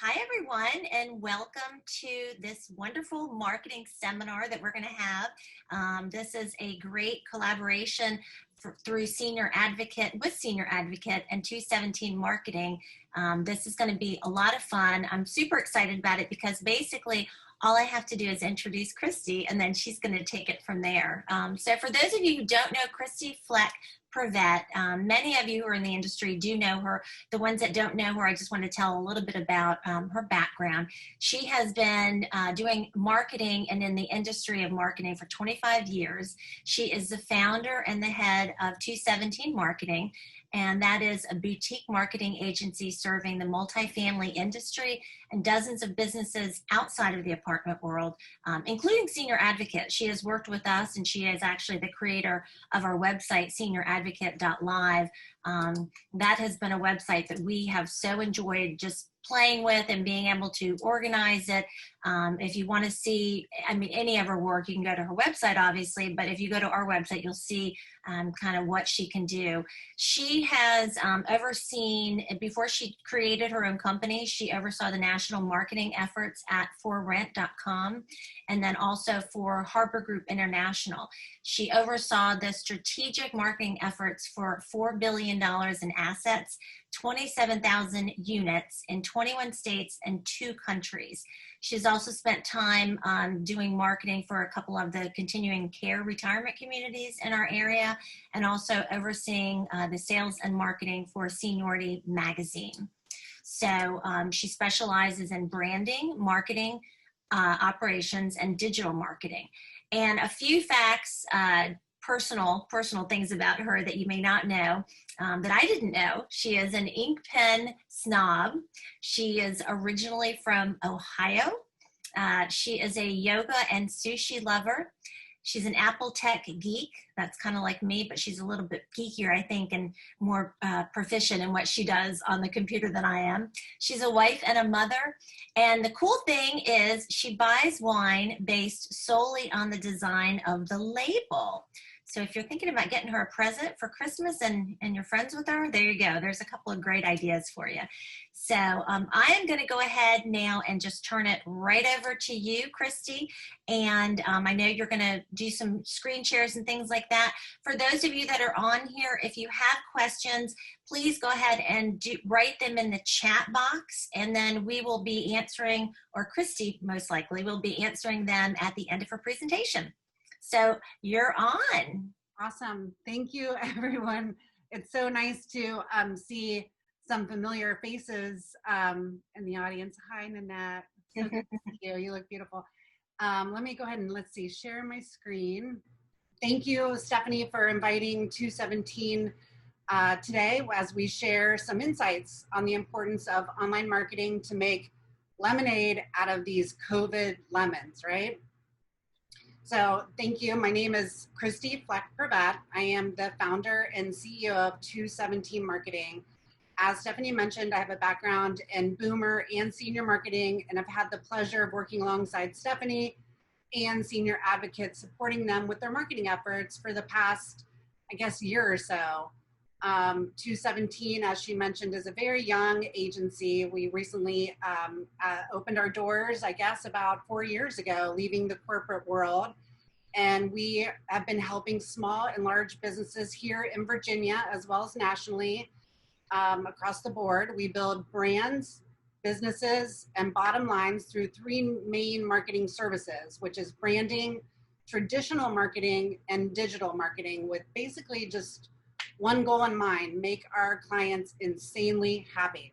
Hi, everyone, and welcome to this wonderful marketing seminar that we're going to have. This is a great collaboration through Senior Advocate and 217 Marketing. This is going to be a lot of fun. I'm super excited about it because basically all I have to do is introduce Christie, and then she's going to take it from there. So for those of you who don't know Christie Fleck, Privette. Many of you who are in the industry do know her. The ones that don't know her, I just want to tell a little bit about her background. She has been doing marketing and in the industry of marketing for 25 years. She is the founder and the head of 217 Marketing, and that is a boutique marketing agency serving the multifamily industry and dozens of businesses outside of the apartment world, including Senior Advocate. She has worked with us, and she is actually the creator of our website, senioradvocate.live. That has been a website that we have so enjoyed just playing with and being able to organize it. If you want to see, any of her work, you can go to her website, obviously, but if you go to our website, you'll see kind of what she can do. She has overseen, before she created her own company, she oversaw the national marketing efforts at forrent.com and then also for Harper Group International. She oversaw the strategic marketing efforts for $4 billion in assets, 27,000 units in 21 states and 2 countries. She's also spent time doing marketing for a couple of the continuing care retirement communities in our area, and also overseeing the sales and marketing for Seniority magazine. So she specializes in branding, marketing, operations, and digital marketing. And a few facts, personal things about her that you may not know, that I didn't know. She is an ink pen snob. She is originally from Ohio. She is a yoga and sushi lover. She's an Apple tech geek. That's kind of like me, but she's a little bit geekier, I think, and more proficient in what she does on the computer than I am. She's a wife and a mother. And the cool thing is she buys wine based solely on the design of the label. So if you're thinking about getting her a present for Christmas and you're friends with her, there you go. There's a couple of great ideas for you. So I am going to go ahead now and just turn it right over to you, Christie. And I know you're going to do some screen shares and things like that. For those of you that are on here, if you have questions, please go ahead and write them in the chat box, and then we will be answering, or Christie most likely will be answering them at the end of her presentation. So you're on. Awesome. Thank you, everyone. It's so nice to see some familiar faces in the audience. Hi, Nanette. So good to see you. You look beautiful. Let me go ahead and let's see, share my screen. Thank you, Stephanie, for inviting 217 today as we share some insights on the importance of online marketing to make lemonade out of these COVID lemons, right? So thank you. My name is Christie Fleck Privette. I am the founder and CEO of 217 Marketing. As Stephanie mentioned, I have a background in boomer and senior marketing, and I've had the pleasure of working alongside Stephanie and Senior Advocate, supporting them with their marketing efforts for the past, I guess, year or so. 217, as she mentioned, is a very young agency. We recently opened our doors, I guess, about 4 years ago, leaving the corporate world. And we have been helping small and large businesses here in Virginia, as well as nationally, across the board. We build brands, businesses, and bottom lines through 3 main marketing services, which is branding, traditional marketing, and digital marketing, with basically just one goal in mind: make our clients insanely happy.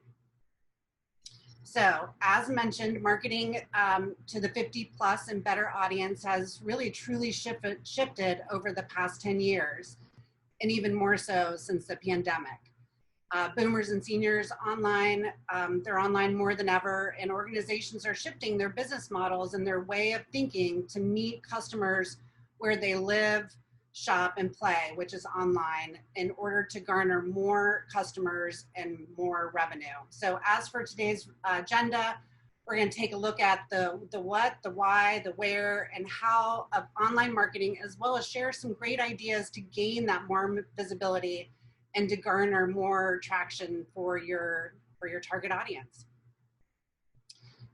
So as mentioned, marketing to the 50 plus and better audience has really truly shifted over the past 10 years, and even more so since the pandemic. Boomers and seniors online, they're online more than ever, and organizations are shifting their business models and their way of thinking to meet customers where they live, shop, and play, which is online, in order to garner more customers and more revenue. So as for today's agenda, we're going to take a look at the what, the why, the where, and how of online marketing, as well as share some great ideas to gain that more visibility and to garner more traction for your target audience.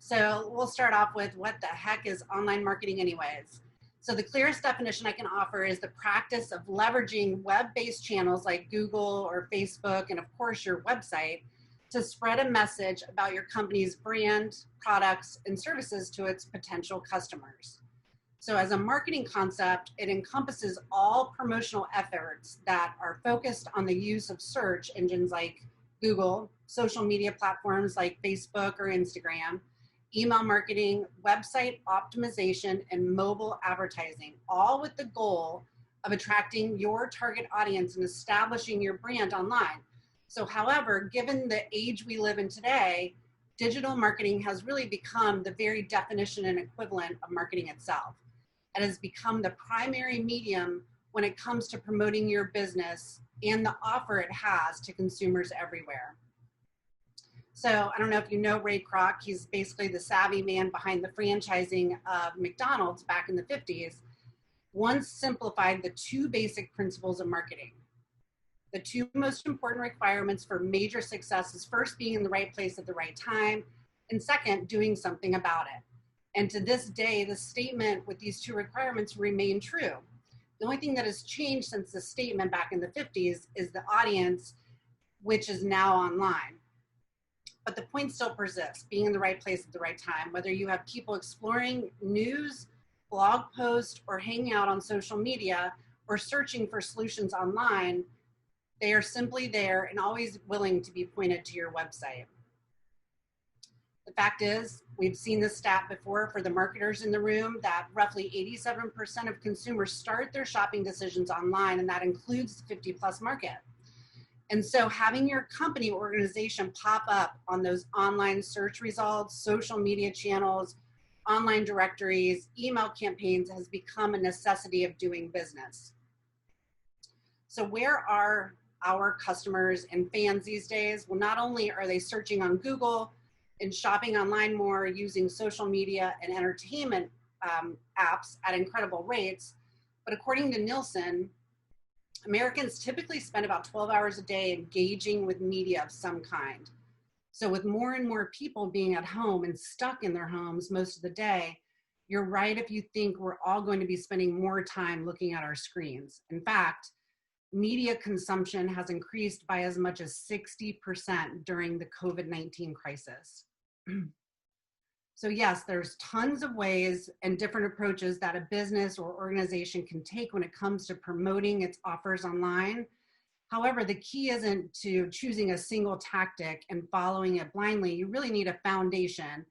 So we'll start off with what the heck is online marketing anyways? So the clearest definition I can offer is the practice of leveraging web-based channels like Google or Facebook, and of course your website, to spread a message about your company's brand, products, and services to its potential customers. So as a marketing concept, it encompasses all promotional efforts that are focused on the use of search engines like Google, social media platforms like Facebook or Instagram, email marketing, website optimization, and mobile advertising, all with the goal of attracting your target audience and establishing your brand online. So however, given the age we live in today, digital marketing has really become the very definition and equivalent of marketing itself. It has become the primary medium when it comes to promoting your business and the offer it has to consumers everywhere. So I don't know if you know Ray Kroc. He's basically the savvy man behind the franchising of McDonald's back in the 50s. Once simplified the two basic principles of marketing. The two most important requirements for major success is first, being in the right place at the right time, and second, doing something about it. And to this day, the statement with these two requirements remain true. The only thing that has changed since the statement back in the 50s is the audience, which is now online. But the point still persists, being in the right place at the right time. Whether you have people exploring news, blog posts, or hanging out on social media, or searching for solutions online, they are simply there and always willing to be pointed to your website. The fact is, we've seen this stat before for the marketers in the room, that roughly 87% of consumers start their shopping decisions online, and that includes the 50+ market. And so having your company or organization pop up on those online search results, social media channels, online directories, email campaigns has become a necessity of doing business. So where are our customers and fans these days? Well, not only are they searching on Google and shopping online more, using social media and entertainment apps at incredible rates, but according to Nielsen, Americans typically spend about 12 hours a day engaging with media of some kind. So with more and more people being at home and stuck in their homes most of the day, you're right if you think we're all going to be spending more time looking at our screens. In fact, media consumption has increased by as much as 60% during the COVID-19 crisis. So yes, there's tons of ways and different approaches that a business or organization can take when it comes to promoting its offers online. However, the key isn't to choosing a single tactic and following it blindly. You really need a foundation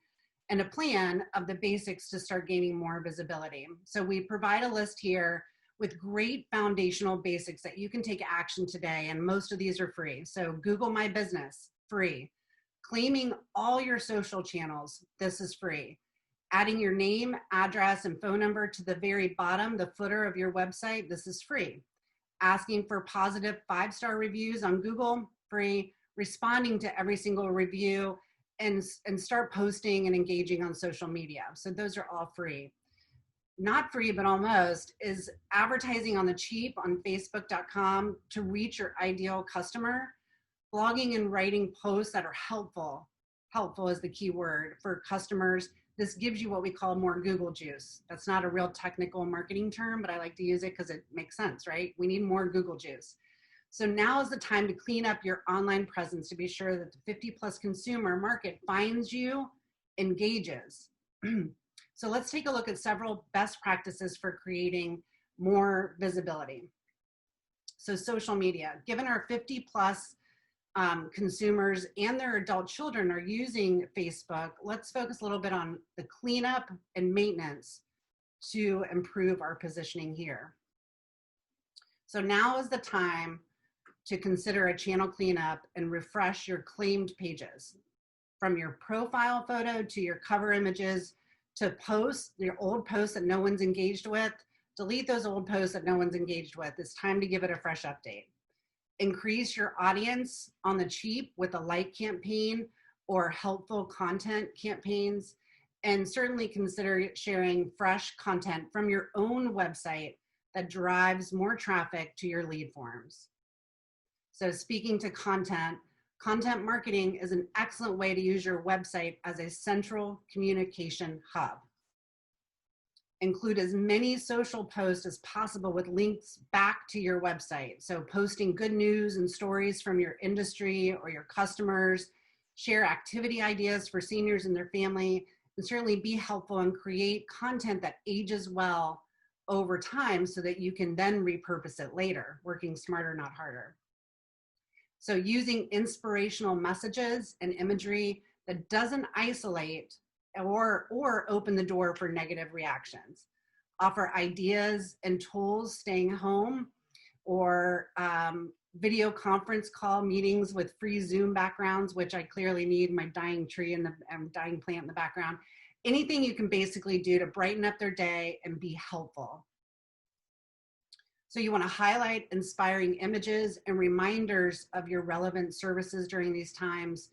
and a plan of the basics to start gaining more visibility. So we provide a list here with great foundational basics that you can take action today, and most of these are free. So Google My Business, free. Claiming all your social channels, this is free. Adding your name, address, and phone number to the very bottom, the footer of your website, this is free. Asking for positive 5-star reviews on Google, free. Responding to every single review, and start posting and engaging on social media. So those are all free. Not free, but almost, is advertising on the cheap on Facebook.com to reach your ideal customer. Blogging and writing posts that are helpful is the key word for customers. This gives you what we call more Google juice. That's not a real technical marketing term, but I like to use it because it makes sense, right? We need more Google juice. So now is the time to clean up your online presence to be sure that the 50+ consumer market finds you, engages. So let's take a look at several best practices for creating more visibility. So social media, given our 50+ consumers and their adult children are using Facebook, let's focus a little bit on the cleanup and maintenance to improve our positioning here. So now is the time to consider a channel cleanup and refresh your claimed pages. From your profile photo to your cover images to posts, your old posts that no one's engaged with, delete those old posts that no one's engaged with. It's time to give it a fresh update. Increase your audience on the cheap with a like campaign or helpful content campaigns, and certainly consider sharing fresh content from your own website that drives more traffic to your lead forms. So speaking to content, Content marketing is an excellent way to use your website as a central communication hub. Include as many social posts as possible with links back to your website. So posting good news and stories from your industry or your customers, share activity ideas for seniors and their family, and certainly be helpful and create content that ages well over time so that you can then repurpose it later, working smarter, not harder. So using inspirational messages and imagery that doesn't isolate or open the door for negative reactions. Offer ideas and tools staying home, or video conference call meetings with free Zoom backgrounds, which I clearly need, my dying tree and the dying plant in the background. Anything you can basically do to brighten up their day and be helpful. So you want to highlight inspiring images and reminders of your relevant services during these times.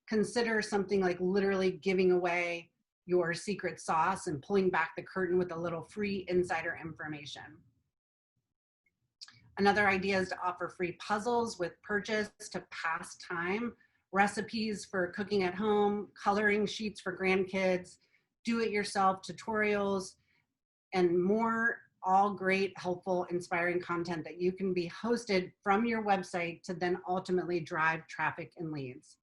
Consider something like literally giving away your secret sauce and pulling back the curtain with a little free insider information. Another idea is to offer free puzzles with purchase to pass time, recipes for cooking at home, coloring sheets for grandkids, do-it-yourself tutorials, and more, all great, helpful, inspiring content that you can be hosted from your website to then ultimately drive traffic and leads.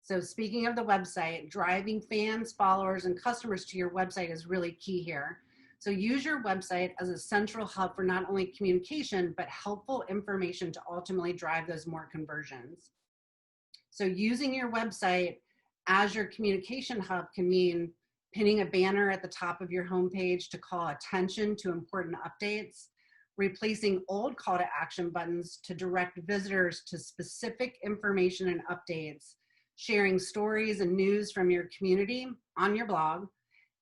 So speaking of the website, driving fans, followers, and customers to your website is really key here. So use your website as a central hub for not only communication, but helpful information to ultimately drive those more conversions. So using your website as your communication hub can mean pinning a banner at the top of your homepage to call attention to important updates, replacing old call to action buttons to direct visitors to specific information and updates, sharing stories and news from your community on your blog,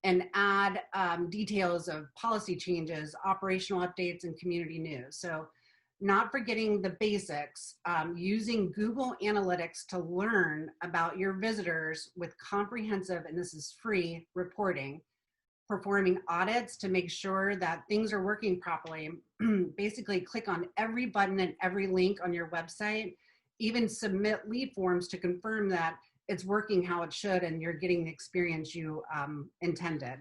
and add details of policy changes, operational updates, and community news. So not forgetting the basics, using Google Analytics to learn about your visitors with comprehensive, and this is free, reporting, performing audits to make sure that things are working properly. Basically click on every button and every link on your website, even submit lead forms to confirm that it's working how it should and you're getting the experience you intended.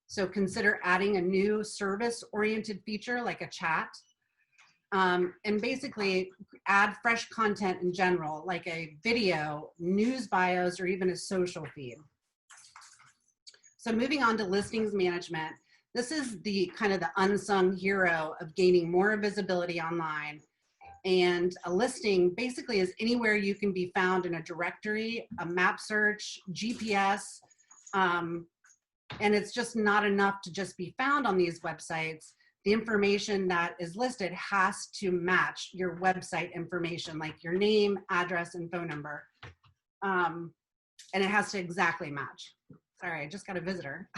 So consider adding a new service-oriented feature like a chat, and basically add fresh content in general, like a video, news bios, or even a social feed. So moving on to listings management, this is the kind of the unsung hero of gaining more visibility online. And a listing basically is anywhere you can be found in a directory, a map search, GPS, and it's just not enough to just be found on these websites. The information that is listed has to match your website information, like your name, address, and phone number. And it has to exactly match. Sorry, I just got a visitor.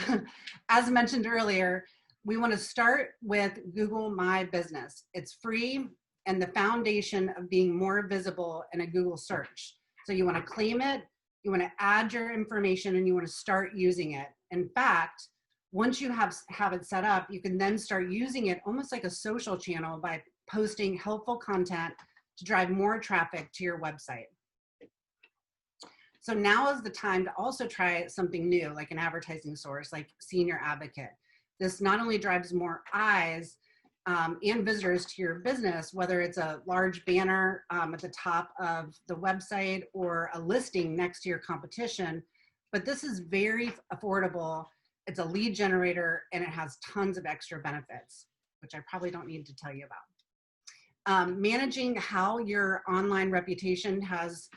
As mentioned earlier, we want to start with Google My Business. It's free and the foundation of being more visible in a Google search. So you want to claim it, you want to add your information, and you want to start using it. In fact, once you have it set up, you can then start using it almost like a social channel by posting helpful content to drive more traffic to your website. So now is the time to also try something new, like an advertising source, like Senior Advocate. This not only drives more eyes and visitors to your business, whether it's a large banner at the top of the website or a listing next to your competition, but this is very affordable. It's a lead generator and it has tons of extra benefits, which I probably don't need to tell you about. Managing how your online reputation has,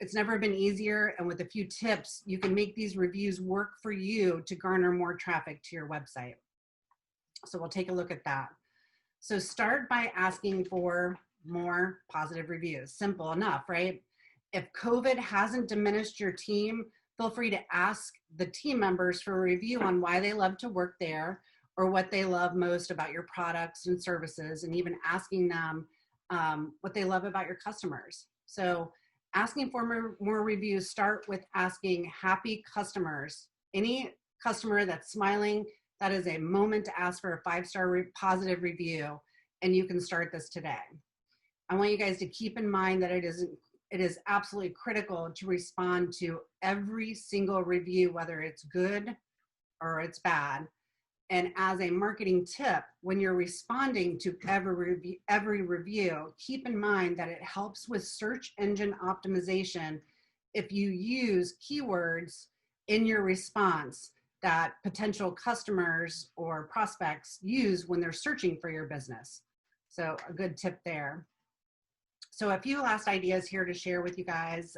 it's never been easier, and with a few tips, you can make these reviews work for you to garner more traffic to your website. So we'll take a look at that. So start by asking for more positive reviews. Simple enough, right? If COVID hasn't diminished your team, feel free to ask the team members for a review on why they love to work there or what they love most about your products and services, and even asking them what they love about your customers. So asking for more reviews, start with asking happy customers. Any customer that's smiling, that is a moment to ask for a 5-star positive review, and you can start this today. I want you guys to keep in mind that it is it is absolutely critical to respond to every single review, whether it's good or it's bad. And as a marketing tip, when you're responding to every review, keep in mind that it helps with search engine optimization if you use keywords in your response that potential customers or prospects use when they're searching for your business. So a good tip there. So a few last ideas here to share with you guys.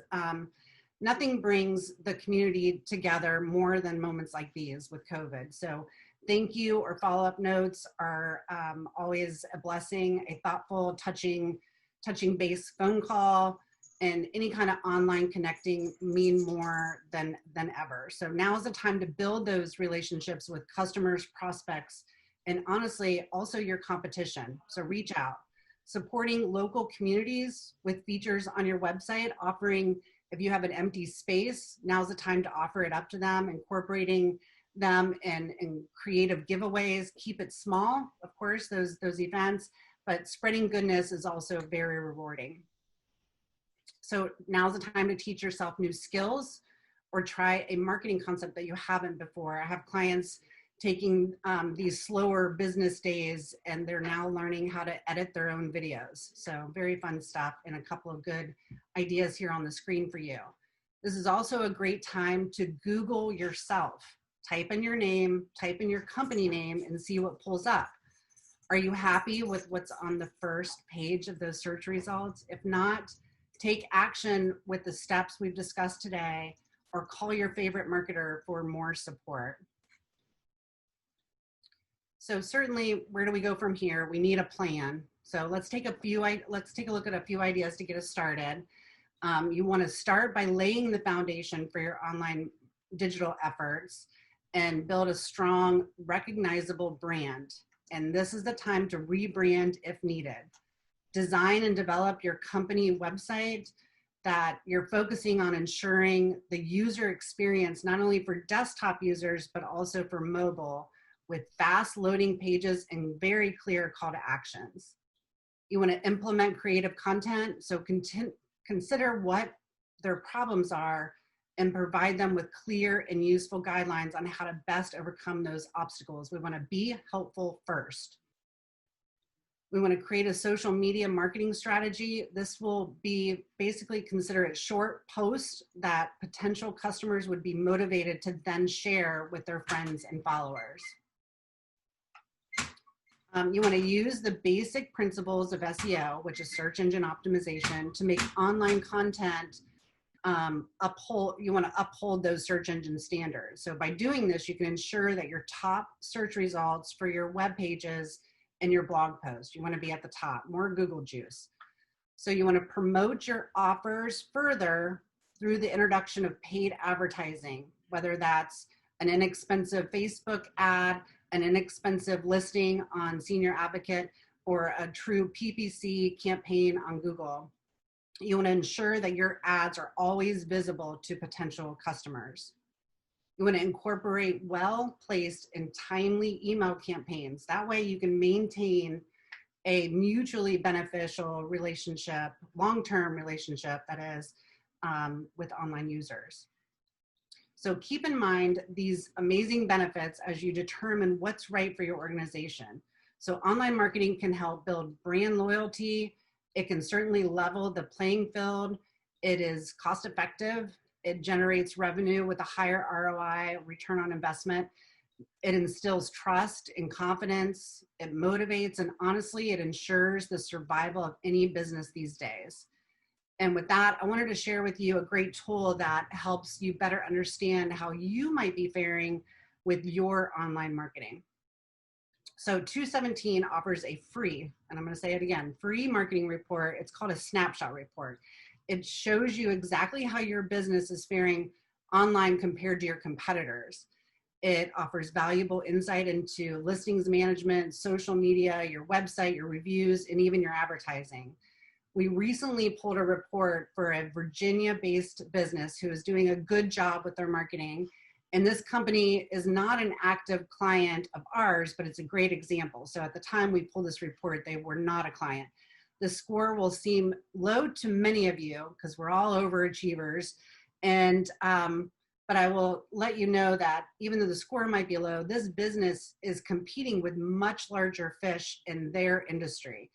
Nothing brings the community together more than moments like these with COVID. So thank you or follow-up notes are always a blessing. A thoughtful, touching base phone call and any kind of online connecting mean more than ever. So now is the time to build those relationships with customers, prospects, and honestly, also your competition. So reach out. Supporting local communities with features on your website, offering, if you have an empty space, now's the time to offer it up to them, incorporating them and creative giveaways. Keep it small, of course, those events, but spreading goodness is also very rewarding. So now's the time to teach yourself new skills or try a marketing concept that you haven't before. I have clients taking these slower business days and they're now learning how to edit their own videos. So very fun stuff and a couple of good ideas here on the screen for you. This is also a great time to Google yourself. Type in your name, type in your company name and see what pulls up. Are you happy with what's on the first page of those search results? If not, take action with the steps we've discussed today or call your favorite marketer for more support. So certainly, where do we go from here? We need a plan. So let's take a look at a few ideas to get us started. You want to start by laying the foundation for your online digital efforts and build a strong, recognizable brand. And this is the time to rebrand if needed. Design and develop your company website that you're focusing on ensuring the user experience, not only for desktop users, but also for mobile, with fast loading pages and very clear call to actions. You want to implement creative content, so consider what their problems are and provide them with clear and useful guidelines on how to best overcome those obstacles. We want to be helpful first. We want to create a social media marketing strategy. This will be basically consider it short posts that potential customers would be motivated to then share with their friends and followers. You want to use the basic principles of SEO, which is search engine optimization, to make online content you want to uphold those search engine standards. So by doing this, you can ensure that your top search results for your web pages and your blog post, you want to be at the top, more Google juice. So you want to promote your offers further through the introduction of paid advertising, whether that's an inexpensive Facebook ad, an inexpensive listing on Senior Advocate, or a true PPC campaign on Google. You want to ensure that your ads are always visible to potential customers. You want to incorporate well-placed and timely email campaigns. That way you can maintain a mutually beneficial relationship, long-term relationship, that is, with online users. So keep in mind these amazing benefits as you determine what's right for your organization. So online marketing can help build brand loyalty. It can certainly level the playing field. It is cost effective. It generates revenue with a higher ROI, return on investment. It instills trust and confidence. It motivates, and honestly, it ensures the survival of any business these days. And with that, I wanted to share with you a great tool that helps you better understand how you might be faring with your online marketing. So 217 offers a free, and I'm going to say it again, free marketing report. It's called a snapshot report. It shows you exactly how your business is faring online compared to your competitors. It offers valuable insight into listings management, social media, your website, your reviews, and even your advertising. We recently pulled a report for a Virginia-based business who is doing a good job with their marketing. And this company is not an active client of ours, but it's a great example. So at the time we pulled this report, they were not a client. the score will seem low to many of you because we're all overachievers. And, but I will let you know that even though the score might be low, this business is competing with much larger fish in their industry.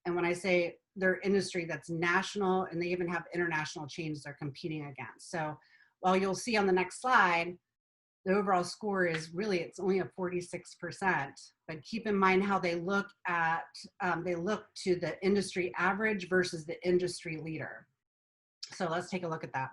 And when I say their industry, that's national, and they even have international chains they're competing against. So while you'll see on the next slide, the overall score is really, it's only a 46%, but keep in mind how they look at, they look to the industry average versus the industry leader. So let's take a look at that.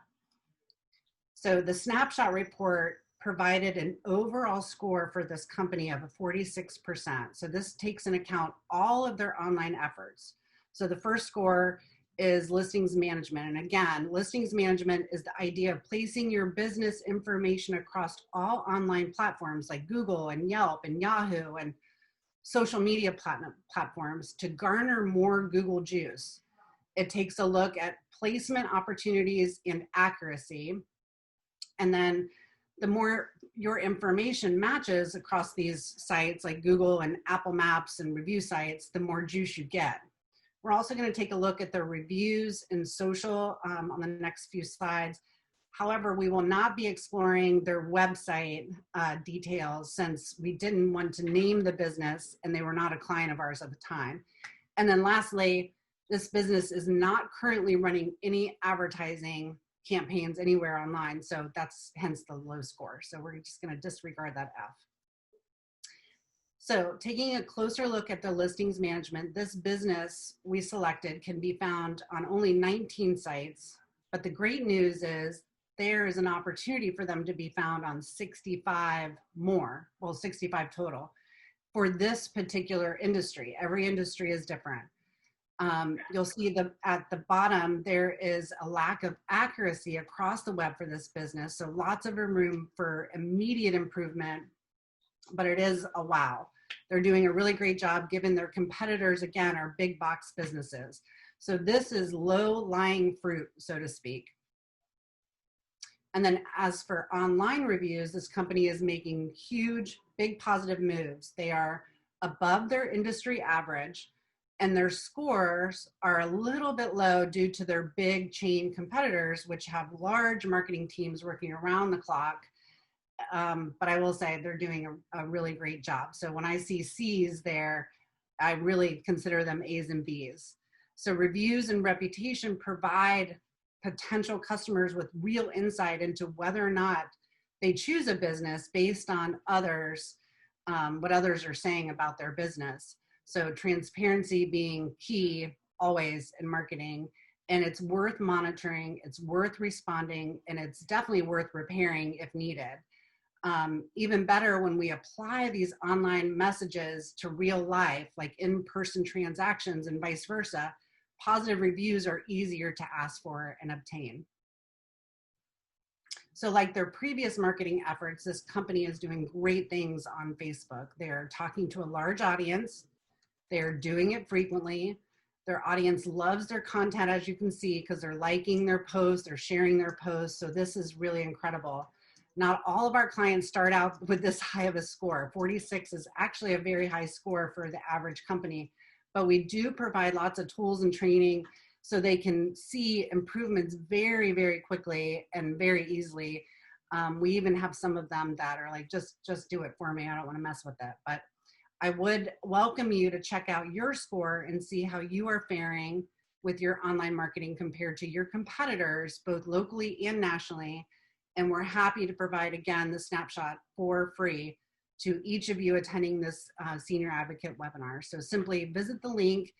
So the snapshot report provided an overall score for this company of a 46%. So this takes into account all of their online efforts. So the first score is listings management. And again, listings management is the idea of placing your business information across all online platforms like Google and Yelp and Yahoo and social media platforms to garner more Google juice. It takes a look at placement opportunities and accuracy. And then the more your information matches across these sites like Google and Apple Maps and review sites, the more juice you get. We're also going to take a look at the reviews and social on the next few slides. However, we will not be exploring their website details since we didn't want to name the business and they were not a client of ours at the time. And then lastly, this business is not currently running any advertising campaigns anywhere online. So that's hence the low score. So we're just going to disregard that F. So taking a closer look at the listings management, this business we selected can be found on only 19 sites, but the great news is there is an opportunity for them to be found on 65 more, well, 65 total for this particular industry. Every industry is different. You'll see at the bottom, there is a lack of accuracy across the web for this business. So lots of room for immediate improvement, but it is a wow. They're doing a really great job given their competitors, again, are big box businesses. So this is low-lying fruit, so to speak. And then as for online reviews, this company is making huge, big positive moves. They are above their industry average, and their scores are a little bit low due to their big chain competitors, which have large marketing teams working around the clock. But I will say they're doing a really great job. So when I see C's there, I really consider them A's and B's. So reviews and reputation provide potential customers with real insight into whether or not they choose a business based on others, what others are saying about their business. So transparency being key always in marketing, and it's worth monitoring, it's worth responding, and it's definitely worth repairing if needed. Even better when we apply these online messages to real life, like in-person transactions and vice versa, positive reviews are easier to ask for and obtain. So like their previous marketing efforts, this company is doing great things on Facebook. They're talking to a large audience. They're doing it frequently. Their audience loves their content, as you can see, because they're liking their posts, they're sharing their posts. So this is really incredible. Not all of our clients start out with this high of a score. 46 is actually a very high score for the average company, but we do provide lots of tools and training so they can see improvements very, very quickly and very easily. We even have some of them that are like, just do it for me. I don't want to mess with it. But I would welcome you to check out your score and see how you are faring with your online marketing compared to your competitors, both locally and nationally. And we're happy to provide, again, the snapshot for free to each of you attending this Senior Advocate webinar. So simply visit the link,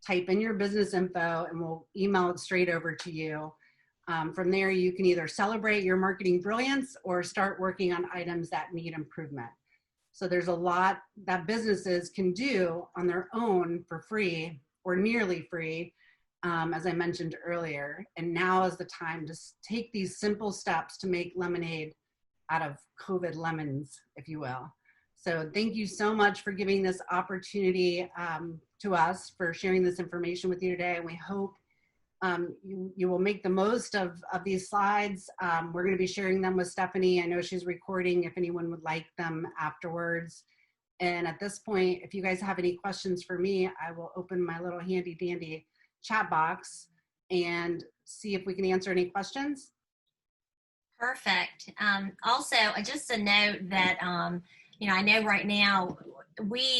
type in your business info, and we'll email it straight over to you. From there, you can either celebrate your marketing brilliance or start working on items that need improvement. So there's a lot that businesses can do on their own for free or nearly free, as I mentioned earlier. And now is the time to take these simple steps to make lemonade out of COVID lemons, if you will. So thank you so much for giving this opportunity to us, for sharing this information with you today. And we hope you will make the most of these slides. We're going to be sharing them with Stephanie. I know she's recording if anyone would like them afterwards. And at this point, if you guys have any questions for me, I will open my little handy dandy chat box and see if we can answer any questions. Perfect. Also, just a note that, I know right now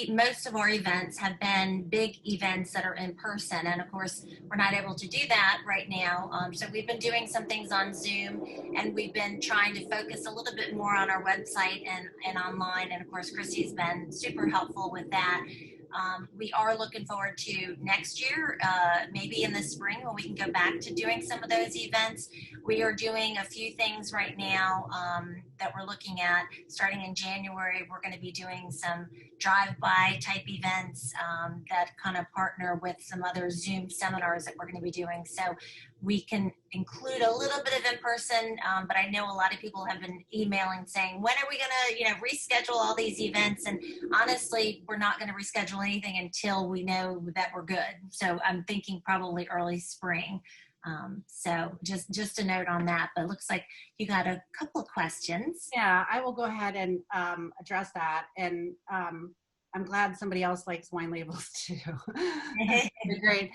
most of our events have been big events that are in person. And of course, we're not able to do that right now. So we've been doing some things on Zoom, and we've been trying to focus a little bit more on our website and online. And of course, Christie's been super helpful with that. We are looking forward to next year, maybe in the spring, when we can go back to doing some of those events. We are doing a few things right now that we're looking at. Starting in January, we're going to be doing some drive-by type events that kind of partner with some other Zoom seminars that we're going to be doing. So we can include a little bit of in-person, but I know a lot of people have been emailing saying, when are we going to, reschedule all these events? And honestly, we're not going to reschedule anything until we know that we're good. So I'm thinking probably early spring. So just a note on that, but it looks like you got a couple of questions. Yeah, I will go ahead and address that. And I'm glad somebody else likes wine labels too. Great.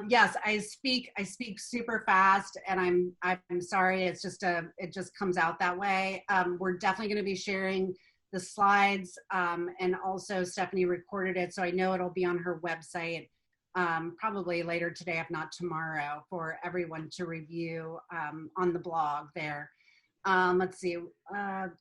Yes, I speak super fast, and I'm sorry. It's just it just comes out that way. We're definitely going to be sharing the slides, and also Stephanie recorded it, so I know it'll be on her website probably later today, if not tomorrow, for everyone to review on the blog there. Let's see.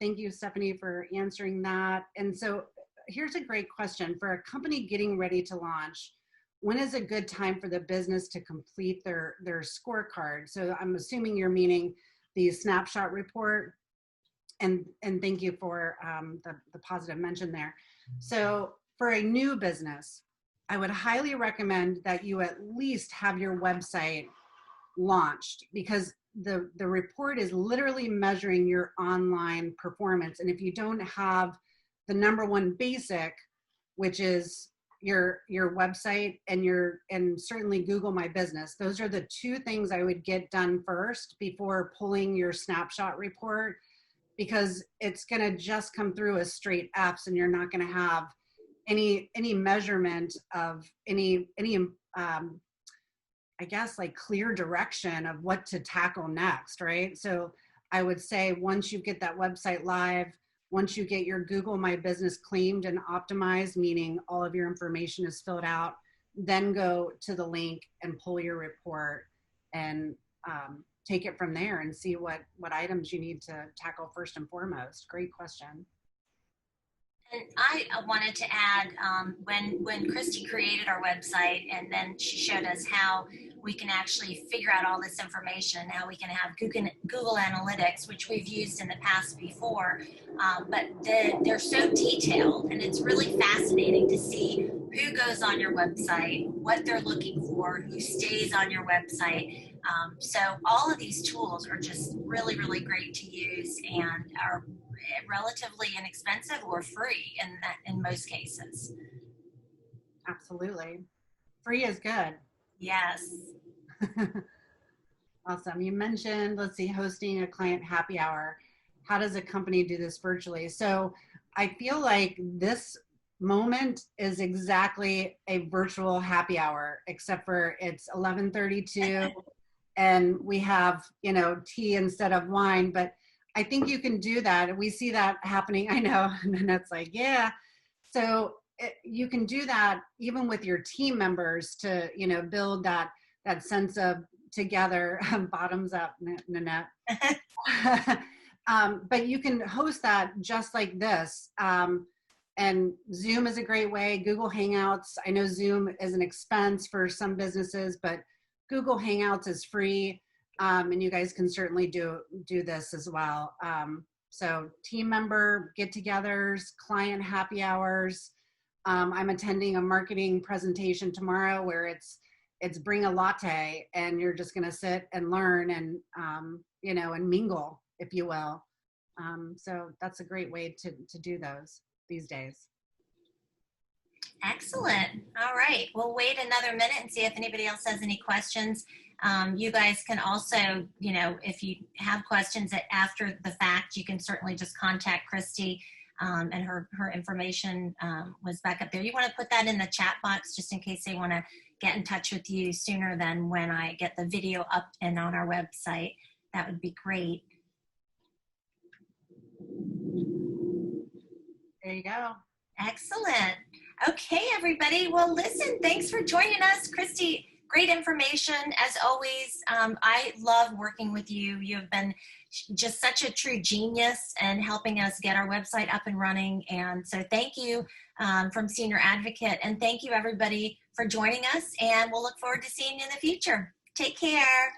Thank you, Stephanie, for answering that. And so here's a great question. For a company getting ready to launch, when is a good time for the business to complete their scorecard? So I'm assuming you're meaning the snapshot report. And thank you for the positive mention there. So for a new business, I would highly recommend that you at least have your website launched, because the report is literally measuring your online performance. And if you don't have the number one basic, which is your website and certainly Google My Business, those are the two things I would get done first before pulling your snapshot report, because it's going to just come through as straight F's, and you're not going to have any measurement of any I guess like clear direction of what to tackle next, right? So I would say once you get that website live, once you get your Google My Business claimed and optimized, meaning all of your information is filled out, then go to the link and pull your report and take it from there and see what items you need to tackle first and foremost. Great question. And I wanted to add, when Christie created our website, and then she showed us how we can actually figure out all this information, how we can have Google Analytics, which we've used in the past before, but they're so detailed, and it's really fascinating to see who goes on your website, what they're looking for, who stays on your website. So all of these tools are just really, really great to use, and are relatively inexpensive or free in most cases. Absolutely. Free is good. Yes. Awesome. You mentioned, let's see, hosting a client happy hour. How does a company do this virtually? So I feel like this moment is exactly a virtual happy hour, except for it's 11:32 and we have, tea instead of wine, but I think you can do that. We see that happening. I know. And then it's like, yeah. So you can do that even with your team members to, build that sense of together, bottoms up, Nanette. But you can host that just like this. And Zoom is a great way. Google Hangouts. I know Zoom is an expense for some businesses, but Google Hangouts is free. And you guys can certainly do this as well. So team member get-togethers, client happy hours. I'm attending a marketing presentation tomorrow where it's bring a latte, and you're just going to sit and learn and and mingle, if you will. So that's a great way to do these days. Excellent. All right. We'll wait another minute and see if anybody else has any questions. You guys can also, if you have questions after the fact, you can certainly just contact Christie, and her information was back up there. You want to put that in the chat box just in case they want to, get in touch with you sooner than when I get the video up and on our website. That would be great. There you go. Excellent. Okay, everybody. Well, listen, thanks for joining us. Christie, great information as always. I love working with you. You have been just such a true genius in helping us get our website up and running. And so thank you from Senior Advocate. And thank you, everybody, for joining us. And we'll look forward to seeing you in the future. Take care.